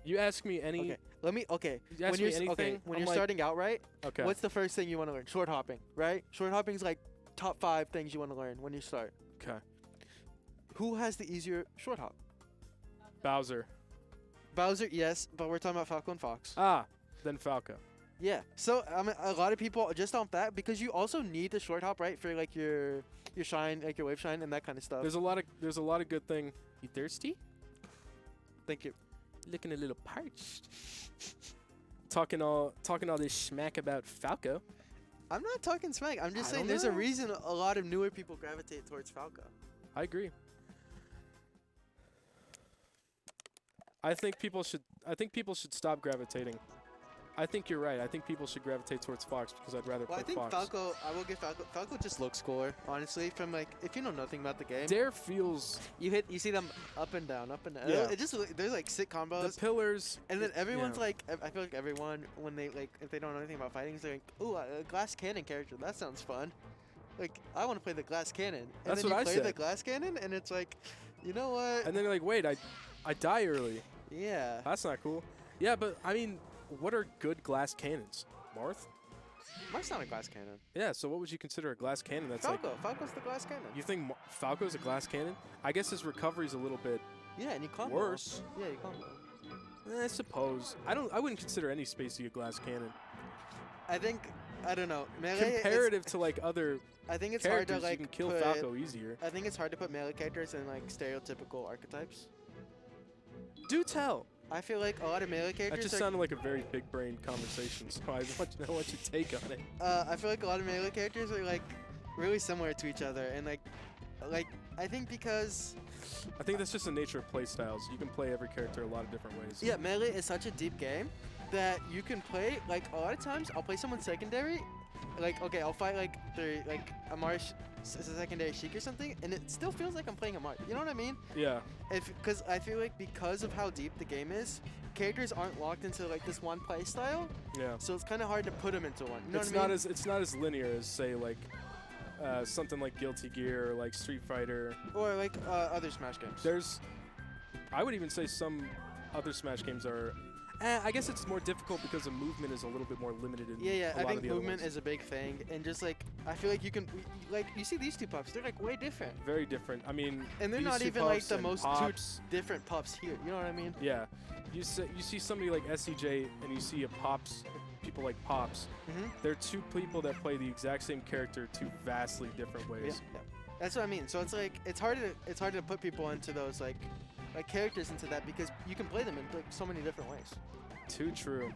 You ask me any. Okay. Let me. Okay. You ask me anything. Okay. When I'm you're like, starting out, right? Okay. What's the first thing you want to learn? Short hopping, right? Short hopping's like top 5 things you want to learn when you start. Okay. Who has the easier short hop? Bowser. Bowser, yes, but we're talking about Falco and Fox. Ah, then Falco. Yeah. So I mean, a lot of people just off that because you also need the short hop, right, for like your shine, like your wave shine and that kind of stuff. There's a lot of good thing. You thirsty? Thank you. Looking a little parched. talking all this smack about Falco. I'm not talking smack. I'm just I saying don't there's a know. reason a lot of newer people gravitate towards Falco. I agree. I think people should stop gravitating. I think you're right. I think people should gravitate towards Fox because I'd rather Well, I play think Fox. Falco, I will give Falco. Falco just looks cooler, honestly. From like, if you know nothing about the game, Dare feels you see them up and down, up and down. Yeah. It just there's like sick combos. the pillars. And then everyone's yeah. like, I feel like everyone, when they like, if they don't know anything about fighting, they're like, ooh, a glass cannon character, that sounds fun. Like, I want to play the glass cannon. And That's then what you I play said. the glass cannon, and it's like, you know what? And then you're like, wait, I die early. Yeah. That's not cool. Yeah, but I mean, what are good glass cannons? Marth? Marth's not a glass cannon. Yeah, so what would you consider a glass cannon? That's Falco. like. Falco's the glass cannon. You think Falco's a glass cannon? I guess his recovery's a little bit Yeah, and you combo. worse. Yeah, you combo. I suppose. I wouldn't consider any spacey a glass cannon. I think, I don't know. Melee Comparative to like other I think it's hard characters, to like you can kill put, Falco easier. I think it's hard to put melee characters in like stereotypical archetypes. Do tell. I feel like a lot of melee That characters just are, sounded like a very big brain conversation, so I want to know what your take on it. I feel like a lot of melee characters are like really similar to each other, and like I think because I think that's just the nature of play styles. You can play every character a lot of different ways. yeah, melee is such a deep game that you can play like a lot of times. I'll play someone secondary, like okay, I'll fight like a Marsh as a secondary Sheik or something, and it still feels like I'm playing a Marsh. You know what I mean? Yeah. Because I feel like because of how deep the game is, characters aren't locked into like this one play style, Yeah. so it's kind of hard to put them into one. You know It's what I not mean? it's not as linear as say like something like Guilty Gear or like Street Fighter. Or like other Smash games. I would even say some other Smash games are. I guess it's more difficult because the movement is a little bit more limited in Yeah, a I lot think of the other movement ones. is a big thing, and just like I feel like you can like you see these two puffs, they're like way different, Very different. I mean, and they're these not two even like puffs the and most pops. two different puffs here. You know what I mean? Yeah, you see somebody like SDJ and you see a Pops, people like Pops. Mm-hmm. They're two people that play the exact same character two vastly different Yeah, ways. yeah. That's what I mean. So it's like it's hard to put people into those like characters into that because you can play them in like so many different ways. Too true.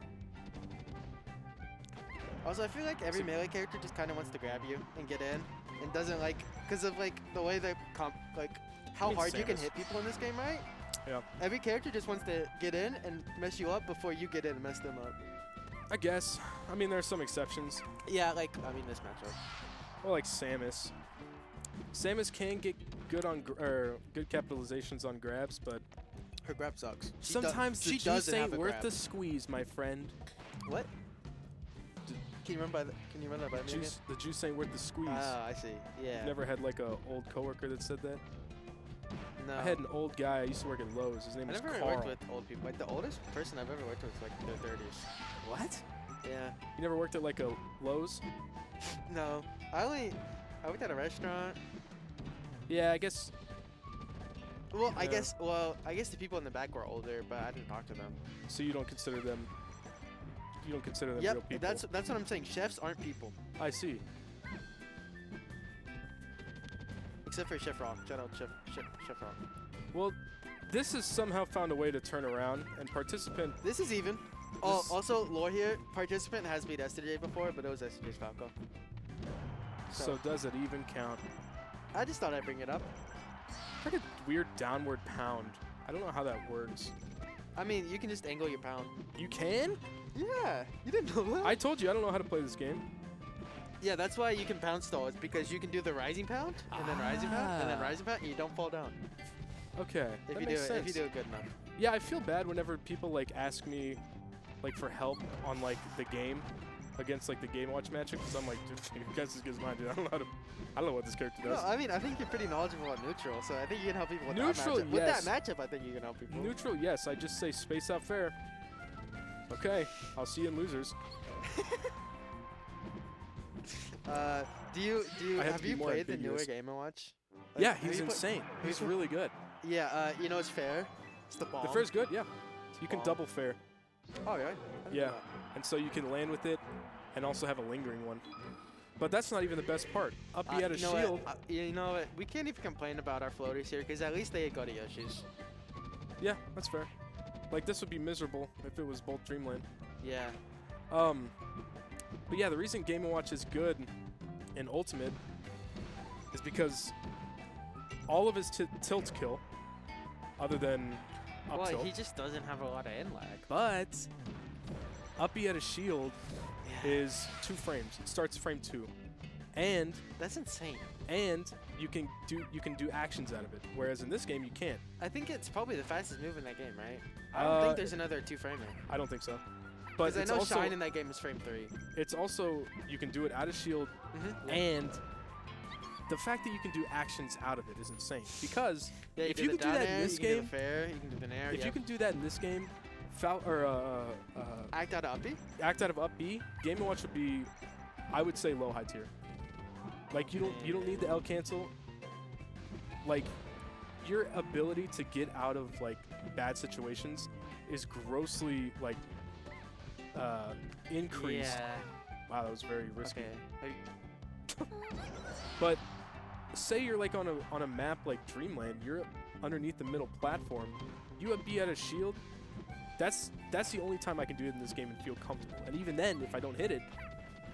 Also, I feel like every melee character just kind of wants to grab you and get in, and doesn't like because of like the way the how mean hard you can Samus. hit people in this game, right? Yeah. Every character just wants to get in and mess you up before you get in and mess them up. I guess. I mean, there are some exceptions. Yeah, like I mean this matchup. Well, like Samus. Samus can get good on good capitalizations on grabs, but Her grab sucks. sometimes the she juice doesn't ain't have a worth grab. the squeeze, my friend. What? Can you remember? Can you run that by me again? The juice ain't worth the squeeze. Ah, I see. Yeah. You've never had like a old coworker that said that? No. I had an old guy. I used to work at Lowe's. His name I was never Carl. worked with old people. Like the oldest person I've ever worked with is like their 30s. What? Yeah. You never worked at like a Lowe's? No. I worked at a restaurant. Yeah, I guess. Well, I Yeah. guess the people in the back were older, but I didn't talk to them. So you don't consider them. You don't consider them real Yep, people. that's what I'm saying. Chefs aren't people, I see. except for Chef Rock. Shout out Chef Rock. Well, this has somehow found a way to turn around, and participant. This is even. Oh, This- also lore here. Participant has beat SDJ before, but it was SDJ's Falco. So does it even count? I just thought I'd bring it up. It's like a weird downward pound. I don't know how that works. I mean, you can just angle your pound. You can? Yeah, you didn't know that? I told you I don't know how to play this game. Yeah, that's why you can pound stall. It's because you can do the rising pound, and then rising pound, and then Ah. rising pound, and you don't fall down. Okay. If that you do makes it, sense. if you do it good enough. Yeah, I feel bad whenever people like ask me like for help on like the game against like the Game Watch matchup because I'm like, dude, your guess is good as mine, dude. I don't know what this character No, does. I mean, I think you're pretty knowledgeable on neutral, so I think you can help people with Neutral, that matchup. yes. With that matchup, I think you can help people. Neutral, yes. I just say space out fair. Okay, I'll see you in losers. Do you I have have to be you more played the newer ambiguous. Game & Watch? Like, Yeah, have he's you put- insane. He's you put- really good. Yeah, you know it's fair. It's the bomb. The fair's good, yeah. You can Bomb. double fair. Oh, really? I didn't know Yeah. that. And so you can land with it and also have a lingering one. But that's not even the best part. Up he had a you know shield. What? You know what? We can't even complain about our floaters here because at least they go to Yoshi's. Yeah, that's fair. Like this would be miserable if it was Bolt Dreamland. Yeah. But yeah, the reason Game & Watch is good in Ultimate is because all of his tilt kill, other than up Well, tilt, he just doesn't have a lot of end lag. but up he had a shield Yeah. is 2 frames. It starts frame 2, and That's insane. you can do actions out of it. Whereas in this game you can't. I think it's probably the fastest move in that game, right? I don't think there's another 2-framer. I don't think so. But Because I it's know also Shine in that game is frame 3. it's also you can do it out of shield, Mm-hmm. and the fact that you can do actions out of it is insane. Because Yeah, if do you the can do down that in air, this you can do game, the fair, you can do the nair. if you can do that in this game, act out of up B. act out of up B, Game & Watch would be, I would say, low high tier. Like you don't need the L cancel. Like your ability to get out of like bad situations is grossly like increased. Yeah. Wow, that was very risky. Okay. But say you're like on a map like Dreamland, you're underneath the middle platform. You have B out of shield. That's the only time I can do it in this game and feel comfortable. And even then, if I don't hit it,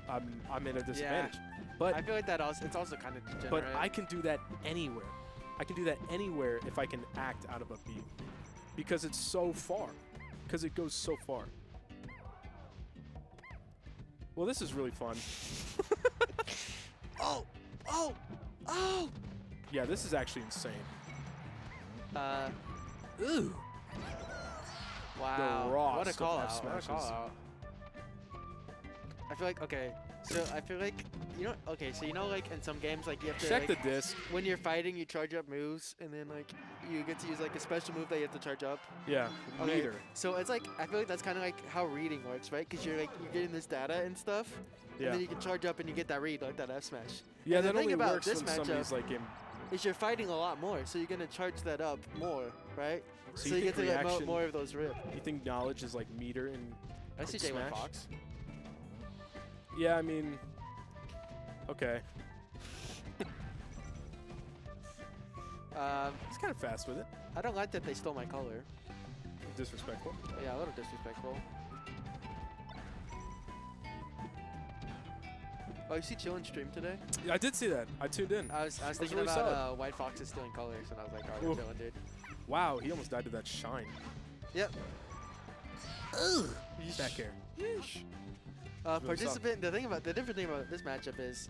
I'm at a disadvantage. But I feel like it's also kind of degenerate. but I can do that anywhere. I can do that anywhere if I can act out of a B, because it's so far. Because it goes so far. Well, this is really fun. Oh! Yeah, this is actually insane. Ooh. Wow. Ross What a of call F out. What a smashes. call out. I feel like, okay. So I feel like, okay, so like in some games, like you have to Check like, the disc. when you're fighting, you charge up moves, and then like you get to use like a special move that you have to charge up. Yeah, Okay, meter. So it's like, I feel like that's kind of like how reading works, right? Because you're getting this data and stuff, Yeah. and then you can charge up and you get that read, like that F smash. Yeah, and the that thing only about works this when somebody's like in. Is you're fighting a lot more, so you're gonna charge that up more, right? So So you you get think to get reaction- more of those rip. You think knowledge is like meter and SDJ went Smash? Fox. yeah, I mean, okay. He's kind of fast with it. I don't like that they stole my color. Disrespectful. Yeah, a little disrespectful. Oh, you see Chillin' stream today? Yeah, I did see that. I tuned in. I was was thinking really about solid. White Foxes stealing colors, and I was like, oh, Ooh. Chillin', dude. Wow, he almost died to that shine. Yep. Back air. Yeesh. really Participant. The different thing about this matchup is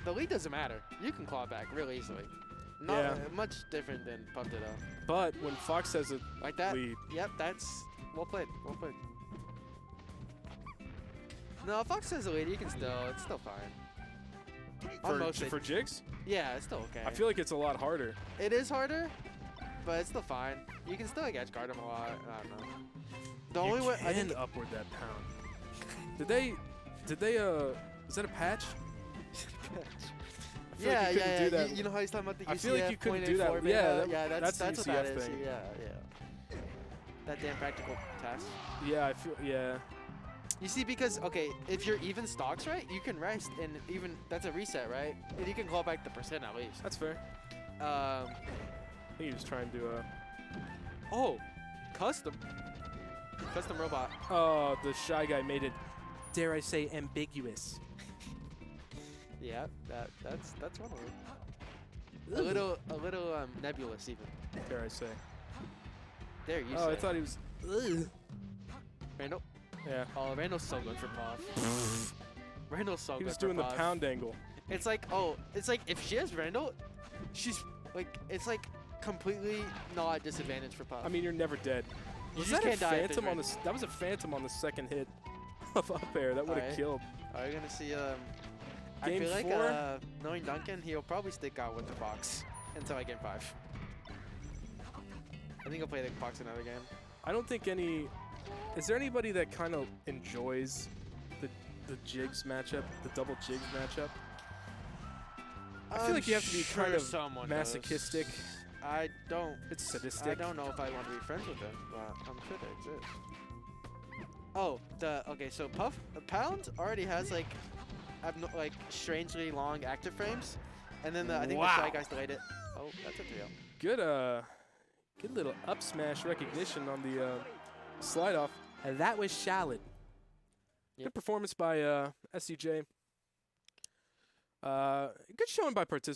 the lead doesn't matter. You can claw back real easily. Not Yeah. much different than Puff Ditto. But when Fox has a Like that. lead, Yep, that's well played. Well played. No, if Fox has a lead, it's still fine. On most for Jigs, yeah, it's still okay. I feel like it's a lot harder. it is harder, but it's still fine. You can still like edge guard him a lot. I don't know. The only you way I can think upward that pound. Did they is that a patch? I feel like you couldn't do that. You know how he's talking about the UCF I feel like you couldn't do that. 0.84 Yeah, beta? Yeah, that's that's what the that UCF is. thing. Yeah. That damn practical task. Yeah, I feel yeah. You see, because okay, if you're even stocks right, you can rest, and even that's a reset, right? And you can claw back the percent at least. That's fair. Um. I think he was trying to Oh, custom robot. oh, the shy guy made it, dare I say, ambiguous. Yeah, that's one of them. A little nebulous even. Dare I say. There you Oh, say. I thought he was. Randall. Yeah. Oh, Randall's so good for Puff. Randall's so He good was for doing the Puff. pound angle. It's like if she has Randall, she's like it's like completely not a disadvantage for Puff. I mean, you're never dead. You Was just that a can't die if there's phantom on the? Randall. That was a phantom on the second hit. Jigglypuff up air. That would have Alright. killed. Are we gonna see? I Game feel like 4? knowing Duncan, he'll probably stick out with the Fox until like game 5. I think he'll play the Fox another game. I don't think any. Is there anybody that kind of enjoys the Jigs matchup, the double Jigs matchup? I feel like you have to be kind of someone masochistic. does. I don't. It's sadistic. I don't know if I want to be friends with him, but I'm sure they exist. Oh, okay. So Pound already has like strangely long active frames, and then I think the Shy Guys delayed it. Oh, that's a 3-0. Good little up smash recognition on the slide off. And that was Shallot. Yep. Good performance by SDJ. Good showing by participants.